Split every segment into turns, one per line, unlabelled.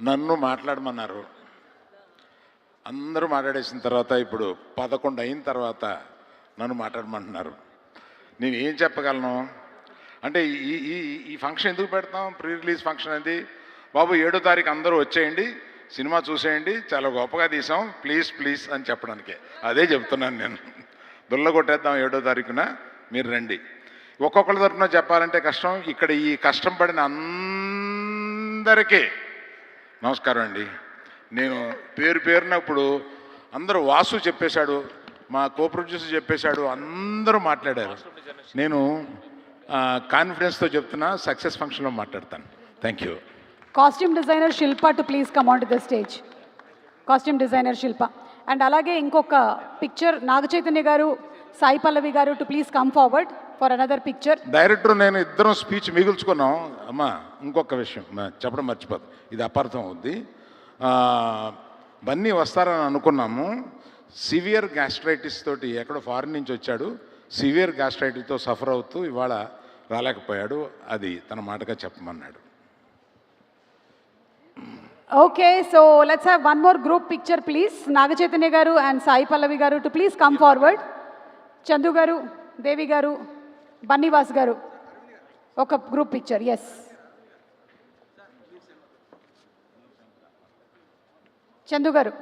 నన్ను మాట్లాడమన్నారు. అందరూ మాట్లాడేసిన తర్వాత ఇప్పుడు 11 అయిన తర్వాత నన్ను మాట్లాడమంటున్నారు. నేను ఏం చెప్పగలను అంటే ఈ ఈ ఈ ఫంక్షన్ ఎందుకు పెడతాం? ప్రీ రిలీజ్ ఫంక్షన్ అది. బాబు 7వ తారీఖు అందరూ వచ్చేయండి, సినిమా చూసేయండి, చాలా గొప్పగా తీసాం, ప్లీజ్ ప్లీజ్ అని చెప్పడానికే. అదే చెప్తున్నాను నేను. దుల్ల కొట్టేద్దాం 7వ తారీఖున, మీరు రండి. ఒక్కొక్కరి తరఫున చెప్పాలంటే కష్టం. ఇక్కడ ఈ కష్టం పడిన అందరికీ నమస్కారం అండి. నేను పేరు పేరునప్పుడు అందరూ వాసు చెప్పేశాడు, మా కో ప్రొడ్యూసర్ చెప్పేశాడు, అందరూ మాట్లాడారు. నేను కాన్ఫిడెన్స్తో చెప్తున్నా, సక్సెస్ ఫంక్షన్లో మాట్లాడతాను. Thank you.
Costume designer Shilpa to please come on to the stage. Costume designer Shilpa. And అలాగే ఇంకొక పిక్చర్ నాగ చైతన్య గారు, Sai Pallavi garu to please come forward for another picture.
Director నేను ఇద్దరం స్పీచ్ మిగుల్చుకున్నాం. అమ్మా ఇంకొక విషయం చెప్పడం మర్చిపోదు, ఇది అపార్థం అవుద్ది. బన్నీ వస్తారని అనుకున్నాము. సివియర్ గ్యాస్ట్రైటిస్ తోటి ఎక్కడో ఫారిన్ నుంచి వచ్చాడు. సివియర్ గ్యాస్ట్రైటిస్తో సఫర్ అవుతూ ఇవాళ రాలేకపోయాడు. అది తన మాటగా చెప్పమన్నాడు.
Okay, so let's have one more group picture please. Naga Chaitanya garu and Sai Pallavi garu to please come forward. Chandu garu, Devi గారు, బన్నీవాస్ గారు ఒక గ్రూప్ పిక్చర్. ఎస్, చందు గారు.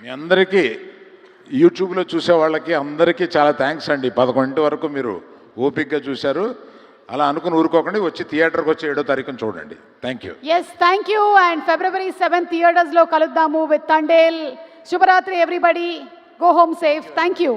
మీ అందరికీ యూట్యూబ్లో చూసే వాళ్ళకి అందరికీ చాలా థ్యాంక్స్ అండి. 11 వరకు మీరు ఓపిక్గా చూశారు. అలా అనుకుని ఊరుకోకండి, వచ్చి థియేటర్కి వచ్చి 7వ తారీఖున చూడండి. Thank you.
Yes, thank you. And February 7th థియేటర్స్లో కలుద్దాము విత్ తండేల్. శుభరాత్రి everybody. Go home safe. Thank you.